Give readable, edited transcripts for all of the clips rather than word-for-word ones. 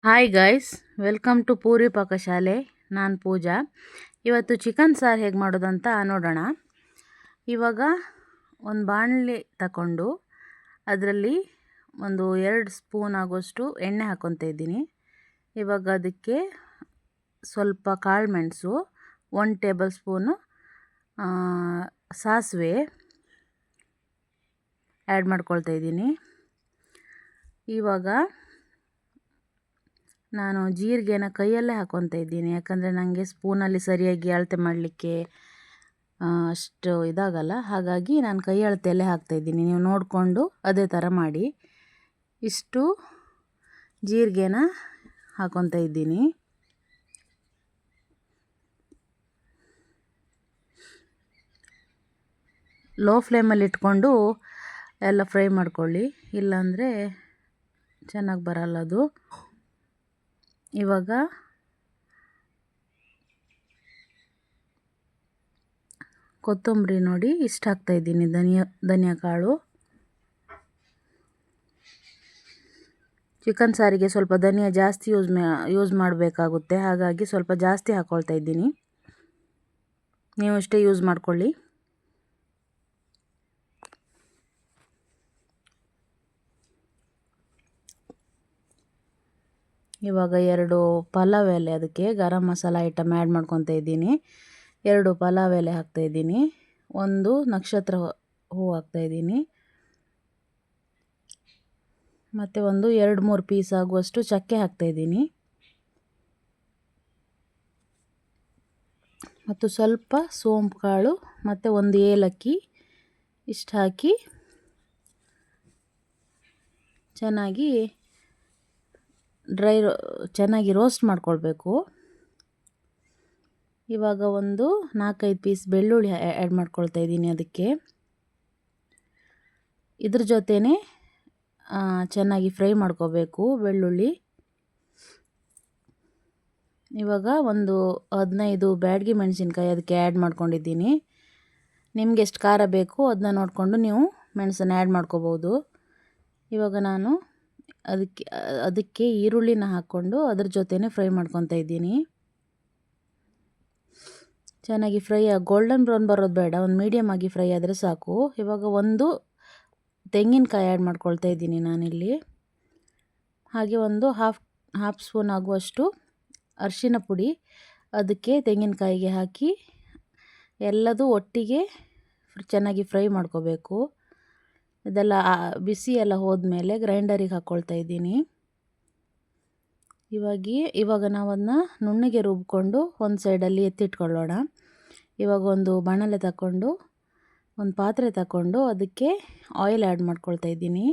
Hi guys, welcome to Poori Pakashale. ನಾನು ಪೂಜಾ. ಇವತ್ತು chicken ಸಾರು ಹೇಗೆ ಮಾಡೋದಂತ ನೋಡೋಣ. ಇವಾಗ ಒಂದು ಬಾಣಲಿ ತಗೊಂಡು ಅದರಲ್ಲಿ ಒಂದು 2 ಸ್ಪೂನ್ ಆಗೋಷ್ಟು ಎಣ್ಣೆ ಹಾಕ್ಕೊತಾ ಇದ್ದೀನಿ. ಇವಾಗ ಅದಕ್ಕೆ ಸ್ವಲ್ಪ ಕಾಳು ಮೆಣಸು, 1 ಟೇಬಲ್ ಸ್ಪೂನು ಸಾಸಿವೆ ಆ್ಯಡ್ ಮಾಡ್ಕೊಳ್ತಾ ಇದ್ದೀನಿ. ಇವಾಗ ನಾನು ಜೀರಿಗೆನ ಕೈಯಲ್ಲೇ ಹಾಕ್ಕೊತಾ ಇದ್ದೀನಿ, ಯಾಕಂದರೆ ನನಗೆ ಸ್ಪೂನಲ್ಲಿ ಸರಿಯಾಗಿ ಅಳತೆ ಮಾಡಲಿಕ್ಕೆ ಅಷ್ಟು ಇದಾಗಲ್ಲ. ಹಾಗಾಗಿ ನಾನು ಕೈ ಅಳತೆಯಲ್ಲೇ ಹಾಕ್ತಾಯಿದ್ದೀನಿ. ನೀವು ನೋಡಿಕೊಂಡು ಅದೇ ಥರ ಮಾಡಿ. ಇಷ್ಟು ಜೀರಿಗೆನ ಹಾಕ್ಕೊತಾ ಇದ್ದೀನಿ. ಲೋ ಫ್ಲೇಮಲ್ಲಿ ಇಟ್ಕೊಂಡು ಎಲ್ಲ ಫ್ರೈ ಮಾಡ್ಕೊಳ್ಳಿ, ಇಲ್ಲಾಂದರೆ ಚೆನ್ನಾಗಿ ಬರಲ್ಲ ಅದು. ಇವಾಗ ಕೊತ್ತಂಬರಿ ನೋಡಿ ಇಷ್ಟು ಹಾಕ್ತಾಯಿದ್ದೀನಿ, ಧನಿಯಾ ಕಾಳು. ಚಿಕನ್ ಸಾರಿಗೆ ಸ್ವಲ್ಪ ಧನಿಯಾ ಜಾಸ್ತಿ ಯೂಸ್ ಮಾಡಬೇಕಾಗುತ್ತೆ, ಹಾಗಾಗಿ ಸ್ವಲ್ಪ ಜಾಸ್ತಿ ಹಾಕ್ಕೊಳ್ತಾ ಇದ್ದೀನಿ. ನೀವು ಇಷ್ಟೇ ಯೂಸ್ ಮಾಡ್ಕೊಳ್ಳಿ. ಇವಾಗ 2 ಪಲಾವ್ ಎಲೆ, ಅದಕ್ಕೆ ಗರಂ ಮಸಾಲ ಐಟಮ್ ಆ್ಯಡ್ ಮಾಡ್ಕೊತಾ ಇದ್ದೀನಿ. 2 ಪಲಾವ್ ಎಲೆ ಹಾಕ್ತಾಯಿದ್ದೀನಿ. 1 ನಕ್ಷತ್ರ ಹೂವು ಹಾಕ್ತಾಯಿದ್ದೀನಿ. ಮತ್ತು ಒಂದು 2-3 ಪೀಸ್ ಆಗುವಷ್ಟು ಚಕ್ಕೆ ಹಾಕ್ತಾಯಿದ್ದೀನಿ. ಮತ್ತು ಸ್ವಲ್ಪ ಸೋಂಪು ಕಾಳು ಮತ್ತು 1 ಏಲಕ್ಕಿ ಇಷ್ಟು ಹಾಕಿ ಚೆನ್ನಾಗಿ ರೋಸ್ಟ್ ಮಾಡ್ಕೊಳ್ಬೇಕು. ಇವಾಗ ಒಂದು 4-5 ಪೀಸ್ ಬೆಳ್ಳುಳ್ಳಿ ಆ್ಯಡ್ ಮಾಡ್ಕೊಳ್ತಾ ಇದ್ದೀನಿ. ಅದಕ್ಕೆ ಇದ್ರ ಜೊತೆನೇ ಚೆನ್ನಾಗಿ ಫ್ರೈ ಮಾಡ್ಕೋಬೇಕು ಬೆಳ್ಳುಳ್ಳಿ. ಇವಾಗ ಒಂದು 15 ಬ್ಯಾಡಗಿ ಮೆಣಸಿನ್ಕಾಯಿ ಅದಕ್ಕೆ ಆ್ಯಡ್ ಮಾಡ್ಕೊಂಡಿದ್ದೀನಿ. ನಿಮ್ಗೆ ಎಷ್ಟು ಖಾರ ಬೇಕು ಅದನ್ನ ನೋಡಿಕೊಂಡು ನೀವು ಮೆಣಸನ್ನು ಆ್ಯಡ್ ಮಾಡ್ಕೋಬೋದು. ಇವಾಗ ನಾನು ಅದಕ್ಕೆ ಈರುಳ್ಳಿನ ಹಾಕ್ಕೊಂಡು ಅದ್ರ ಜೊತೆನೇ ಫ್ರೈ ಮಾಡ್ಕೊತಾ ಇದ್ದೀನಿ. ಚೆನ್ನಾಗಿ ಗೋಲ್ಡನ್ ಬ್ರೌನ್ ಬರೋದು ಬೇಡ, ಒಂದು ಮೀಡಿಯಮ್ ಆಗಿ ಫ್ರೈ ಆದರೆ ಸಾಕು. ಇವಾಗ ಒಂದು ತೆಂಗಿನಕಾಯಿ ಆ್ಯಡ್ ಮಾಡ್ಕೊಳ್ತಾ ಇದ್ದೀನಿ ನಾನಿಲ್ಲಿ. ಹಾಗೆ ಒಂದು ಹಾಫ್ ಸ್ಪೂನ್ ಆಗುವಷ್ಟು ಅರಿಶಿನ ಪುಡಿ ಅದಕ್ಕೆ ತೆಂಗಿನಕಾಯಿಗೆ ಹಾಕಿ ಎಲ್ಲದೂ ಒಟ್ಟಿಗೆ ಚೆನ್ನಾಗಿ ಫ್ರೈ ಮಾಡ್ಕೋಬೇಕು. ಇದೆಲ್ಲ ಬಿಸಿ ಎಲ್ಲ ಹೋದ್ಮೇಲೆ ಗ್ರೈಂಡರಿಗೆ ಹಾಕ್ಕೊಳ್ತಾ ಇದ್ದೀನಿ. ಇವಾಗ ನಾವು ಅದನ್ನ ನುಣ್ಣಗೆ ರುಬ್ಕೊಂಡು ಒಂದು ಸೈಡಲ್ಲಿ ಎತ್ತಿಟ್ಕೊಳ್ಳೋಣ. ಇವಾಗ ಒಂದು ಬಾಣಲೆ ತಗೊಂಡು ಒಂದು ಪಾತ್ರೆ ತಗೊಂಡು ಅದಕ್ಕೆ ಆಯಿಲ್ ಆ್ಯಡ್ ಮಾಡ್ಕೊಳ್ತಾ ಇದ್ದೀನಿ.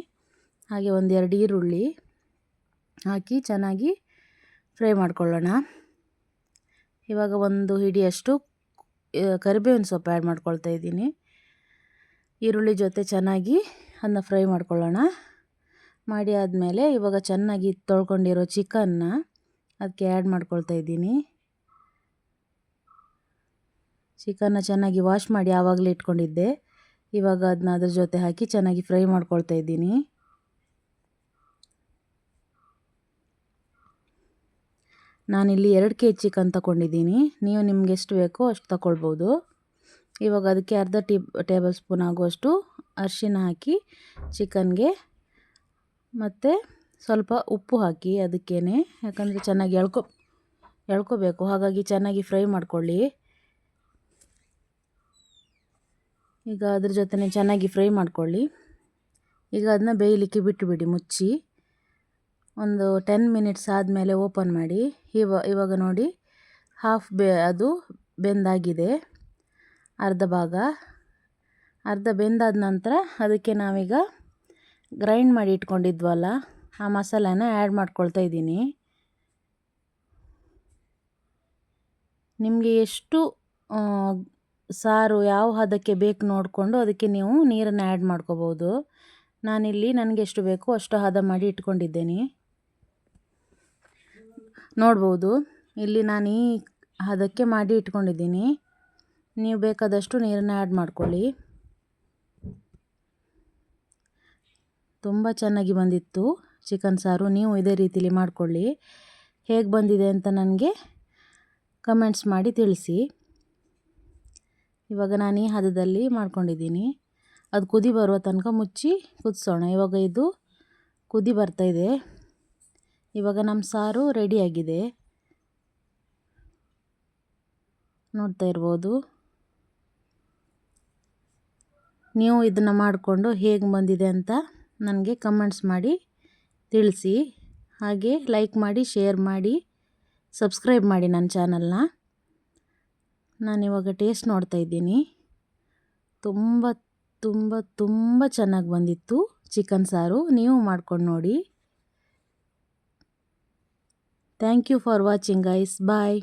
ಹಾಗೆ 1-2 ಈರುಳ್ಳಿ ಹಾಕಿ ಚೆನ್ನಾಗಿ ಫ್ರೈ ಮಾಡ್ಕೊಳ್ಳೋಣ. ಇವಾಗ 1 ಹಿಡಿಯಷ್ಟು ಕರಿಬೇವಿನ ಸೊಪ್ಪು ಆ್ಯಡ್ ಮಾಡ್ಕೊಳ್ತಾ ಇದ್ದೀನಿ. ಈರುಳ್ಳಿ ಜೊತೆ ಚೆನ್ನಾಗಿ ಅದನ್ನ ಫ್ರೈ ಮಾಡ್ಕೊಳ್ಳೋಣ. ಮಾಡಿ ಆದಮೇಲೆ ಇವಾಗ ಚೆನ್ನಾಗಿ ತೊಳ್ಕೊಂಡಿರೋ ಚಿಕನ್ನ ಅದಕ್ಕೆ ಆ್ಯಡ್ ಮಾಡ್ಕೊಳ್ತಾ ಇದ್ದೀನಿ. ಚಿಕನ್ನ ಚೆನ್ನಾಗಿ ವಾಶ್ ಮಾಡಿ ಆವಾಗಲೇ ಇಟ್ಕೊಂಡಿದ್ದೆ. ಇವಾಗ ಅದನ್ನ ಅದ್ರ ಜೊತೆ ಹಾಕಿ ಚೆನ್ನಾಗಿ ಫ್ರೈ ಮಾಡ್ಕೊಳ್ತಾ ಇದ್ದೀನಿ. ನಾನಿಲ್ಲಿ 2 kg ಚಿಕನ್ ತಗೊಂಡಿದ್ದೀನಿ. ನೀವು ನಿಮ್ಗೆ ಎಷ್ಟು ಬೇಕೋ ಅಷ್ಟು ತಗೊಳ್ಬೋದು. ಇವಾಗ ಅದಕ್ಕೆ ಅರ್ಧ ಟೇಬಲ್ ಸ್ಪೂನ್ ಆಗುವಷ್ಟು ಅರಿಶಿನ ಹಾಕಿ ಚಿಕನ್ಗೆ, ಮತ್ತು ಸ್ವಲ್ಪ ಉಪ್ಪು ಹಾಕಿ ಅದಕ್ಕೇನೆ, ಯಾಕಂದರೆ ಚೆನ್ನಾಗಿ ಎಳ್ಕೋಬೇಕು, ಹಾಗಾಗಿ ಚೆನ್ನಾಗಿ ಫ್ರೈ ಮಾಡ್ಕೊಳ್ಳಿ. ಈಗ ಅದ್ರ ಜೊತೆ ಚೆನ್ನಾಗಿ ಫ್ರೈ ಮಾಡ್ಕೊಳ್ಳಿ. ಈಗ ಅದನ್ನ ಬೇಯಲಿಕ್ಕೆ ಬಿಟ್ಟುಬಿಡಿ ಮುಚ್ಚಿ. ಒಂದು 10 ಮಿನಿಟ್ಸ್ ಆದಮೇಲೆ ಓಪನ್ ಮಾಡಿ. ಇವಾಗ ನೋಡಿ ಅದು ಬೆಂದಾಗಿದೆ. ಅರ್ಧ ಬೆಂದಾದ ನಂತರ ಅದಕ್ಕೆ ನಾವೀಗ ಗ್ರೈಂಡ್ ಮಾಡಿ ಇಟ್ಕೊಂಡಿದ್ವಲ್ಲ ಆ ಮಸಾಲೆನ ಆ್ಯಡ್ ಮಾಡ್ಕೊಳ್ತಾ ಇದ್ದೀನಿ. ನಿಮಗೆ ಎಷ್ಟು ಸಾರು ಯಾವ ಹದಕ್ಕೆ ಬೇಕು ನೋಡಿಕೊಂಡು ಅದಕ್ಕೆ ನೀವು ನೀರನ್ನು ಆ್ಯಡ್ ಮಾಡ್ಕೋಬೋದು. ನಾನಿಲ್ಲಿ ನನಗೆ ಎಷ್ಟು ಬೇಕೋ ಅಷ್ಟು ಹದ ಮಾಡಿ ಇಟ್ಕೊಂಡಿದ್ದೇನೆ. ನೋಡ್ಬೋದು ಇಲ್ಲಿ ನಾನು ಈ ಹದಕ್ಕೆ ಮಾಡಿ ಇಟ್ಕೊಂಡಿದ್ದೀನಿ. ನೀವು ಬೇಕಾದಷ್ಟು ನೀರನ್ನು ಆ್ಯಡ್ ಮಾಡ್ಕೊಳ್ಳಿ. ತುಂಬ ಚೆನ್ನಾಗಿ ಬಂದಿತ್ತು. ಚಿಕನ್ ಸಾರು. ನೀವು ಇದೇ ರೀತಿಲಿ ಮಾಡಿಕೊಳ್ಳಿ. ಹೇಗೆ ಬಂದಿದೆ ಅಂತ ನನಗೆ ಕಮೆಂಟ್ಸ್ ಮಾಡಿ ತಿಳಿಸಿ. ಇವಾಗ ನಾನು ಈ ಹದದಲ್ಲಿ ಮಾಡ್ಕೊಂಡಿದ್ದೀನಿ. ಅದು ಕುದಿ ಬರುವ ತನಕ ಮುಚ್ಚಿ ಕುದಿಸೋಣ. ಇವಾಗ ಇದು ಕುದಿ ಬರ್ತಾಯಿದೆ. ಇವಾಗ ನಮ್ಮ ಸಾರು ರೆಡಿಯಾಗಿದೆ, ನೋಡ್ತಾ ಇರ್ಬೋದು. ನೀವು ಇದನ್ನು ಮಾಡಿಕೊಂಡು ಹೇಗೆ ಬಂದಿದೆ ಅಂತ ನನಗೆ ಕಮೆಂಟ್ಸ್ ಮಾಡಿ ತಿಳಿಸಿ. ಹಾಗೆ ಲೈಕ್ ಮಾಡಿ, ಶೇರ್ ಮಾಡಿ, ಸಬ್ಸ್ಕ್ರೈಬ್ ಮಾಡಿ ನನ್ನ ಚಾನಲ್ನ. ನಾನಿವಾಗ ಟೇಸ್ಟ್ ನೋಡ್ತಾ ಇದ್ದೀನಿ. ತುಂಬ ತುಂಬ ತುಂಬ ಚೆನ್ನಾಗಿ ಬಂದಿತ್ತು ಚಿಕನ್ ಸಾರು. ನೀವು ಮಾಡ್ಕೊಂಡು ನೋಡಿ. Thank you for watching guys. Bye.